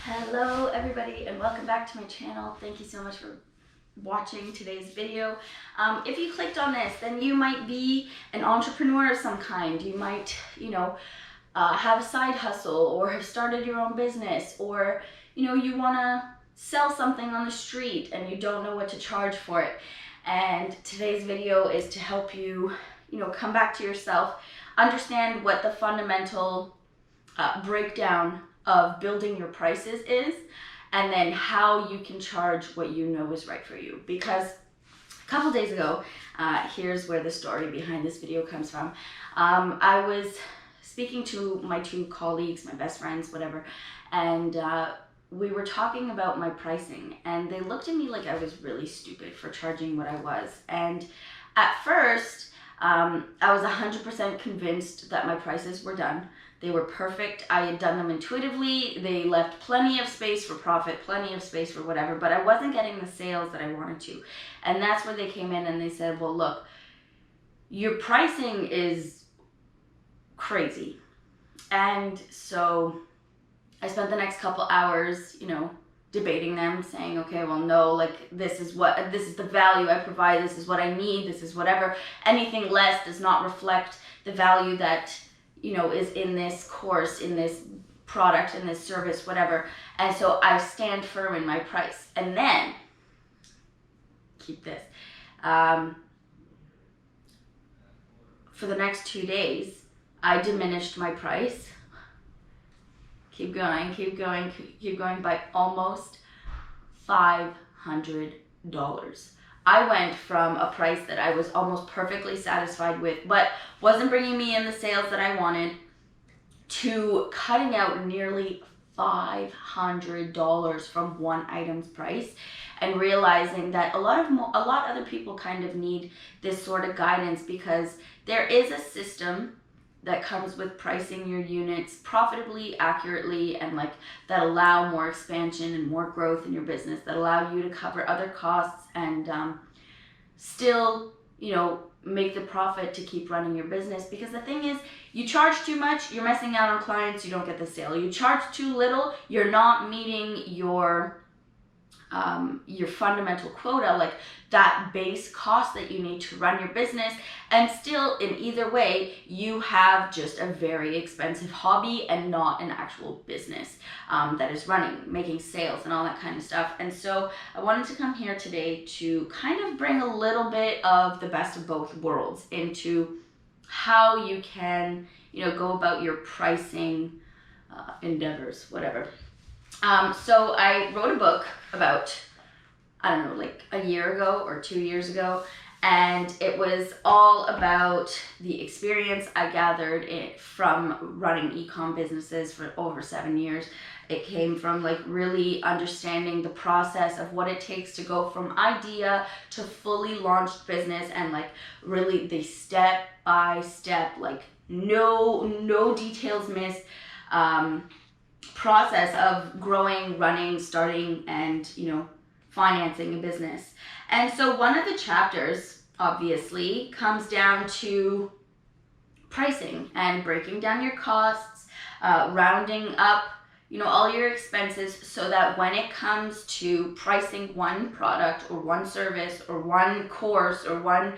Hello everybody and welcome back to my channel. Thank you so much for watching today's video. If you clicked on this, then you might be an entrepreneur of some kind. You might, have a side hustle or have started your own business, or you want to sell something on the street and you don't know what to charge for it. And today's video is to help you, come back to yourself, understand what the fundamental breakdown of building your prices is, and then how you can charge what you know is right for you. Because a couple days ago, here's where the story behind this video comes from. I was speaking to my two colleagues, my best friends, whatever, and we were talking about my pricing, and they looked at me like I was really stupid for charging what I was. And at first, I was 100% convinced that my prices were done. They were perfect. I had done them intuitively. They left plenty of space for profit, plenty of space for whatever, but I wasn't getting the sales that I wanted to. And that's where they came in and they said, well, look, your pricing is crazy. And so I spent the next couple hours, debating them, saying, okay, well, no, like this is the value I provide. This is what I need. This is whatever. Anything less does not reflect the value that is in this course, in this product, in this service, whatever. And so I stand firm in my price. And then, keep this, for the next 2 days, I diminished my price. Keep going by almost $500. I went from a price that I was almost perfectly satisfied with, but wasn't bringing me in the sales that I wanted, to cutting out nearly $500 from one item's price, and realizing that a lot other people kind of need this sort of guidance, because there is a system that comes with pricing your units profitably, accurately, and that allow more expansion and more growth in your business, that allow you to cover other costs and still, make the profit to keep running your business. Because the thing is, you charge too much, you're missing out on clients, you don't get the sale. You charge too little, you're not meeting your fundamental quota, like that base cost that you need to run your business. And still, in either way, you have just a very expensive hobby and not an actual business that is running, making sales and all that kind of stuff. And so I wanted to come here today to kind of bring a little bit of the best of both worlds into how you can, go about your pricing endeavors, whatever. So I wrote a book about, a year ago or 2 years ago, and it was all about the experience I gathered from running e-com businesses for over 7 years. It came from really understanding the process of what it takes to go from idea to fully launched business, and really the step by step, no details missed, process of growing, running, starting, and financing a business. And so one of the chapters obviously comes down to pricing and breaking down your costs, rounding up all your expenses, so that when it comes to pricing one product or one service or one course or one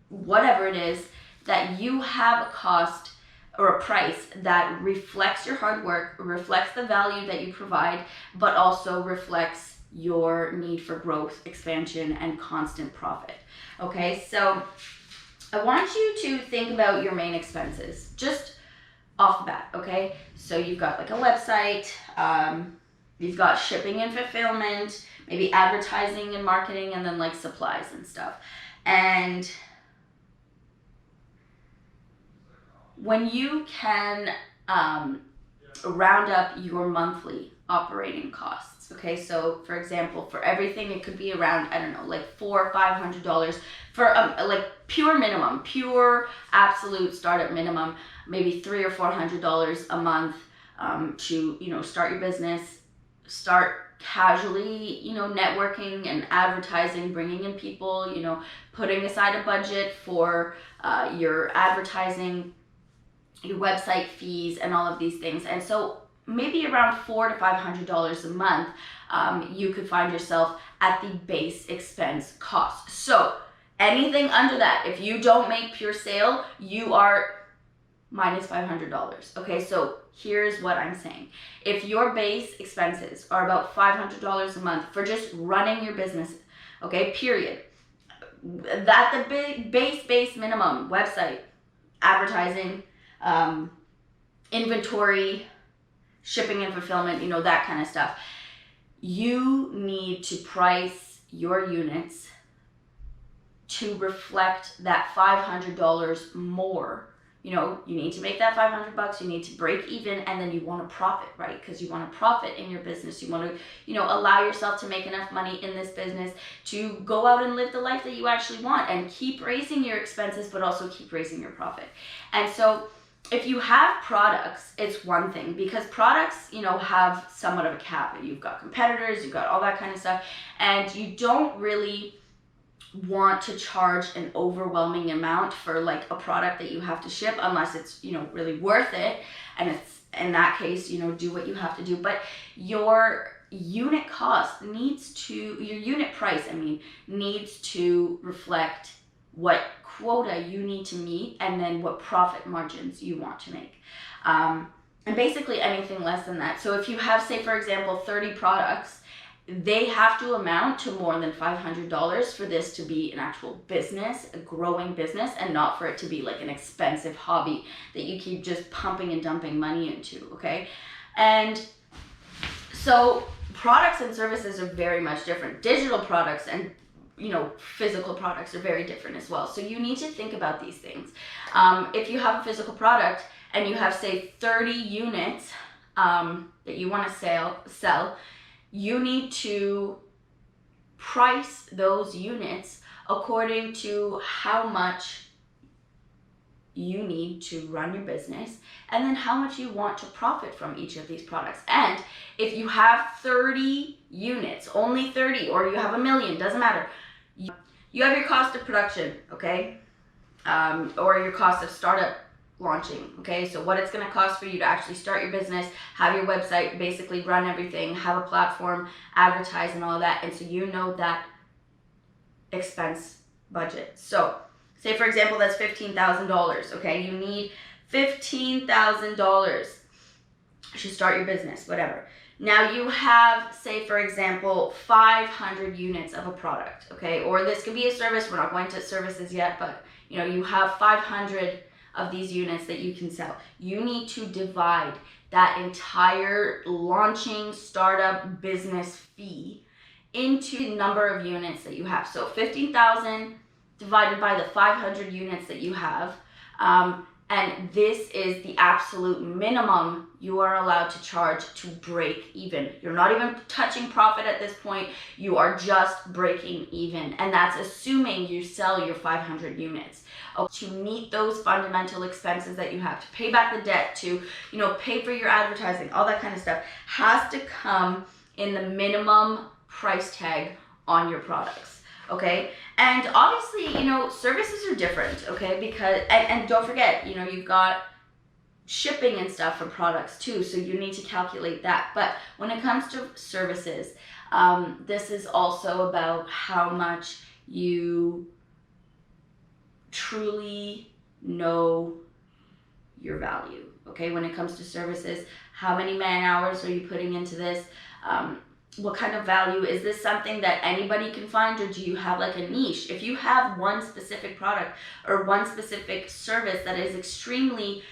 whatever it is, that you have a cost or a price that reflects your hard work, reflects the value that you provide, but also reflects your need for growth, expansion, and constant profit. Okay, so I want you to think about your main expenses just off the bat. Okay, so you've got a website, you've got shipping and fulfillment, maybe advertising and marketing, and then supplies and stuff. And when you can round up your monthly operating costs, okay, so for example, for everything, it could be around, $400 or $500 for pure minimum, pure absolute startup minimum, maybe $300 or $400 a month to start your business, start casually, networking and advertising, bringing in people, putting aside a budget for your advertising, your website fees, and all of these things. And so maybe around $400 to $500 a month, you could find yourself at the base expense cost. So anything under that, if you don't make pure sale, you are minus $500. Okay, so here's what I'm saying. If your base expenses are about $500 a month for just running your business, okay, period, that the base minimum, website, advertising, inventory, shipping and fulfillment, that kind of stuff, you need to price your units to reflect that $500 more. You need to make that $500, you need to break even, and then you want to profit, right? Because you want to profit in your business. You want to, allow yourself to make enough money in this business to go out and live the life that you actually want, and keep raising your expenses, but also keep raising your profit. And so if you have products, it's one thing, because products, have somewhat of a cap. You've got competitors, you've got all that kind of stuff, and you don't really want to charge an overwhelming amount for like a product that you have to ship, unless it's really worth it, and it's in that case do what you have to do. But your unit cost your unit price needs to reflect what quota you need to meet, and then what profit margins you want to make, and basically anything less than that. So if you have, say for example, 30 products, they have to amount to more than $500 for this to be an actual business, a growing business, and not for it to be like an expensive hobby that you keep just pumping and dumping money into, okay? And so products and services are very much different. Digital products and physical products are very different as well. So you need to think about these things. If you have a physical product and you have, say, 30 units that you want to sell, you need to price those units according to how much you need to run your business, and then how much you want to profit from each of these products. And if you have 30 units, only 30, or you have 1 million, doesn't matter. You have your cost of production, okay? Or your cost of startup launching, okay? So what it's going to cost for you to actually start your business, have your website, basically run everything, have a platform, advertise and all that. And so that expense budget. So say for example, that's $15,000, okay? You need $15,000 to start your business, whatever. Now you have, say for example, 500 units of a product, okay? Or this could be a service. We're not going to services yet, but you have 500 of these units that you can sell. You need to divide that entire launching startup business fee into the number of units that you have. So 15,000 divided by the 500 units that you have. And this is the absolute minimum you are allowed to charge to break even. You're not even touching profit at this point. You are just breaking even. And that's assuming you sell your 500 units. To meet those fundamental expenses that you have, to pay back the debt, to pay for your advertising, all that kind of stuff, has to come in the minimum price tag on your products. Okay, and obviously, services are different, okay, because, and don't forget, you've got shipping and stuff for products too, so you need to calculate that. But when it comes to services, this is also about how much you truly know your value, okay? When it comes to services, how many man hours are you putting into this? What kind of value? Is this something that anybody can find, or do you have like a niche? If you have one specific product or one specific service that is extremely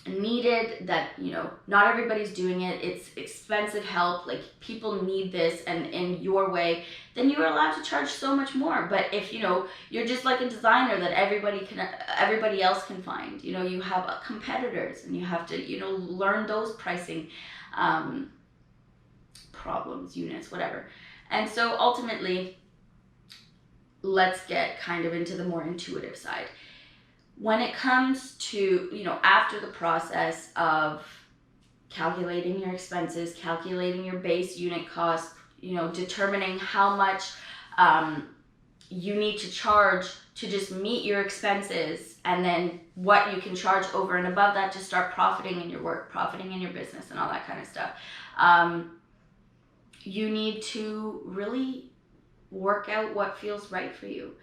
needed, that not everybody's doing it, it's expensive help, like people need this, and in your way, then you're allowed to charge so much more. But if you're just like a designer that everybody else can find, you have competitors, and you have to learn those pricing problems, units, whatever. And so ultimately, let's get kind of into the more intuitive side. When it comes to, after the process of calculating your expenses, calculating your base unit cost, determining how much you need to charge to just meet your expenses, and then what you can charge over and above that to start profiting in your work, profiting in your business, and all that kind of stuff. You need to really work out what feels right for you.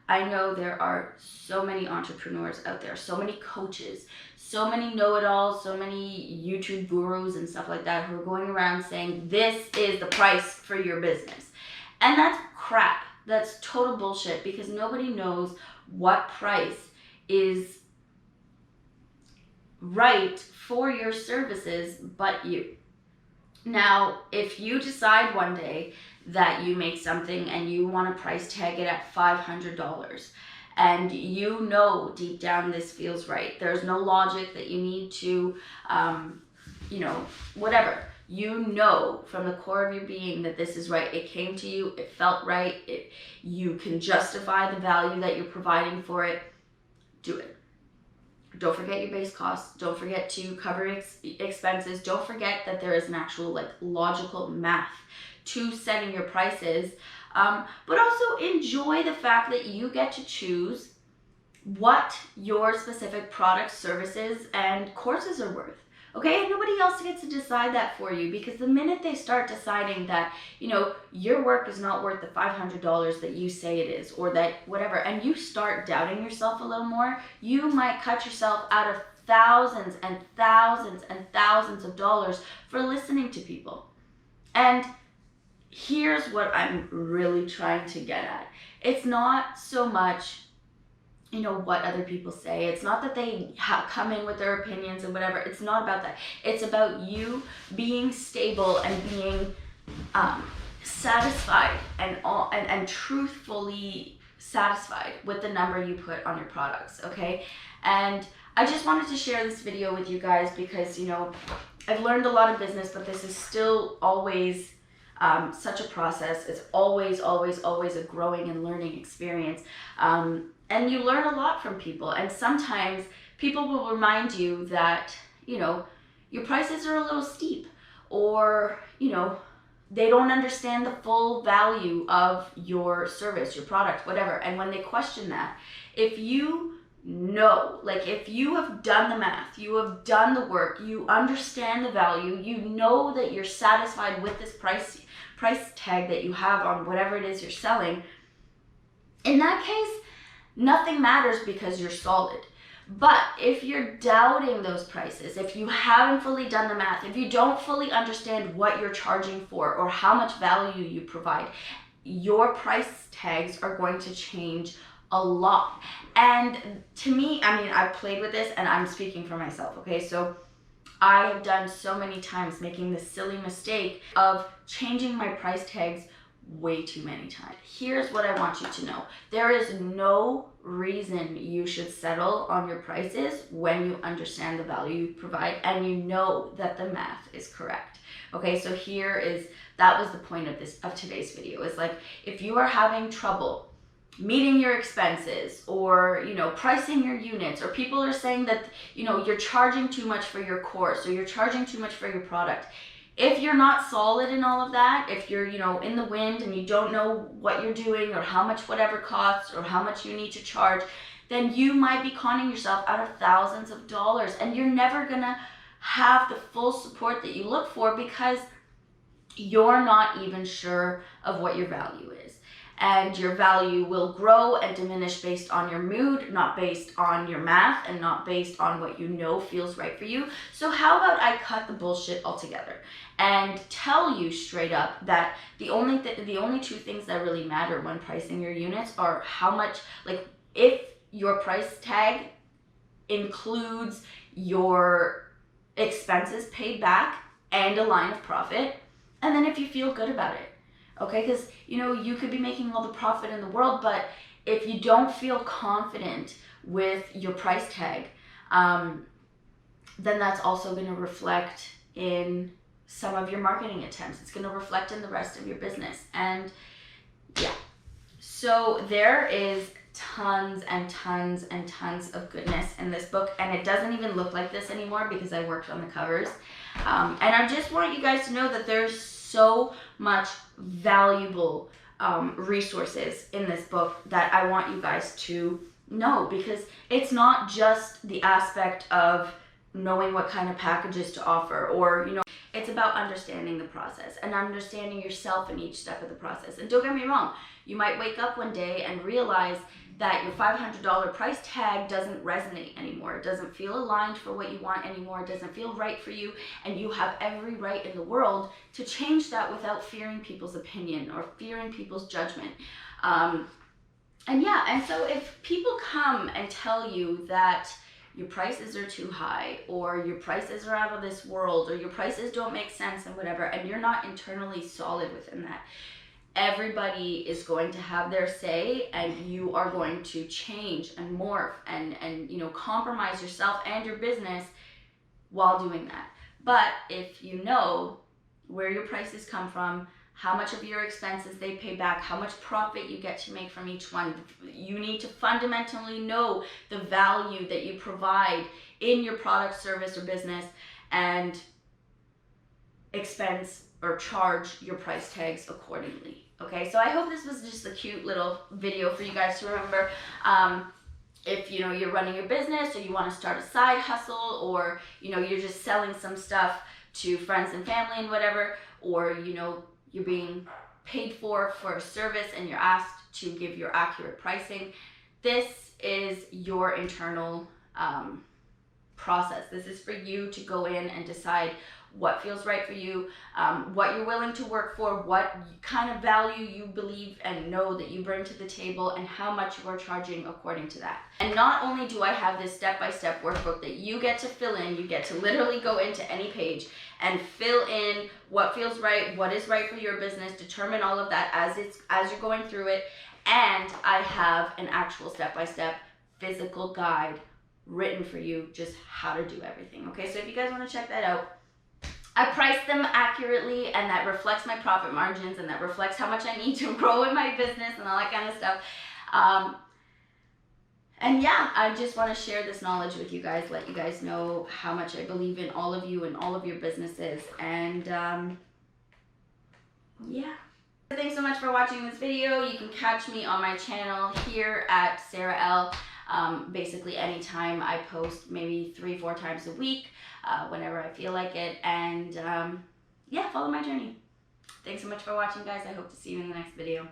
I know there are so many entrepreneurs out there, so many coaches, so many know-it-alls, so many YouTube gurus and stuff like that who are going around saying this is the price for your business. And that's crap. That's total bullshit, because nobody knows what price is right for your services but you. Now, if you decide one day that you make something and you want to price tag it at $500, and you know deep down this feels right, there's no logic that you need to, whatever. You know from the core of your being that this is right. It came to you, it felt right, you can justify the value that you're providing for it. Do it. Don't forget your base costs. Don't forget to cover expenses. Don't forget that there is an actual logical math to setting your prices. But also enjoy the fact that you get to choose what your specific products, services, and courses are worth. Okay, and nobody else gets to decide that for you, because the minute they start deciding that, your work is not worth the $500 that you say it is, or that whatever, and you start doubting yourself a little more, you might cut yourself out of thousands and thousands and thousands of dollars for listening to people. And here's what I'm really trying to get at. It's not so much what other people say. It's not that they come in with their opinions and whatever. It's not about that. It's about you being stable and being satisfied and truthfully satisfied with the number you put on your products, okay? And I just wanted to share this video with you guys because, I've learned a lot of business, but this is still always such a process. It's always, always, always a growing and learning experience. And you learn a lot from people. And sometimes people will remind you that, your prices are a little steep, or, they don't understand the full value of your service, your product, whatever. And when they question that, if you know, if you have done the math, you have done the work, you understand the value, you know that you're satisfied with this price tag that you have on whatever it is you're selling, in that case, nothing matters because you're solid. But if you're doubting those prices, if you haven't fully done the math, if you don't fully understand what you're charging for or how much value you provide, your price tags are going to change a lot. And to me, I've played with this, and I'm speaking for myself, okay? So I have done so many times making this silly mistake of changing my price tags way too many times. Here's what I want you to know. There is no reason you should settle on your prices when you understand the value you provide and you know that the math is correct. Okay, so that was the point of today's video, is if you are having trouble meeting your expenses, or pricing your units, or people are saying that you're charging too much for your course, or you're charging too much for your product. If you're not solid in all of that, if you're in the wind and you don't know what you're doing or how much whatever costs or how much you need to charge, then you might be conning yourself out of thousands of dollars, and you're never gonna have the full support that you look for because you're not even sure of what your value is. And your value will grow and diminish based on your mood, not based on your math, and not based on what feels right for you. So how about I cut the bullshit altogether and tell you straight up that the only two things that really matter when pricing your units are how much, if your price tag includes your expenses paid back and a line of profit, and then if you feel good about it. Okay, because you could be making all the profit in the world, but if you don't feel confident with your price tag, then that's also going to reflect in some of your marketing attempts. It's going to reflect in the rest of your business. And yeah, so there is tons and tons and tons of goodness in this book, and it doesn't even look like this anymore because I worked on the covers. And I just want you guys to know that there's so much valuable resources in this book that I want you guys to know, because it's not just the aspect of knowing what kind of packages to offer, or it's about understanding the process and understanding yourself in each step of the process. And don't get me wrong, you might wake up one day and realize that your $500 price tag doesn't resonate anymore. It doesn't feel aligned for what you want anymore. It doesn't feel right for you. And you have every right in the world to change that without fearing people's opinion or fearing people's judgment. And so if people come and tell you that your prices are too high, or your prices are out of this world, or your prices don't make sense and whatever, and you're not internally solid within that, everybody is going to have their say, and you are going to change and morph and compromise yourself and your business while doing that. But if you know where your prices come from, how much of your expenses they pay back, how much profit you get to make from each one, you need to fundamentally know the value that you provide in your product, service, or business, and expense or charge your price tags accordingly. Okay, so I hope this was just a cute little video for you guys to remember. If you're running your business, or you want to start a side hustle, or you're just selling some stuff to friends and family and whatever, or you're being paid for a service and you're asked to give your accurate pricing, this is your internal process. This is for you to go in and decide what feels right for you, what you're willing to work for, what kind of value you believe and know that you bring to the table, and how much you are charging according to that. And not only do I have this step-by-step workbook that you get to fill in, you get to literally go into any page and fill in what feels right, what is right for your business, determine all of that as you're going through it, and I have an actual step-by-step physical guide written for you, just how to do everything. Okay, so if you guys want to check that out, I price them accurately, and that reflects my profit margins, and that reflects how much I need to grow in my business and all that kind of stuff. I just want to share this knowledge with you guys, let you guys know how much I believe in all of you and all of your businesses. And thanks so much for watching this video. You can catch me on my channel here at Sarah Elle. Basically anytime. I post maybe 3-4 times a week, whenever I feel like it. And follow my journey. Thanks so much for watching, guys. I hope to see you in the next video.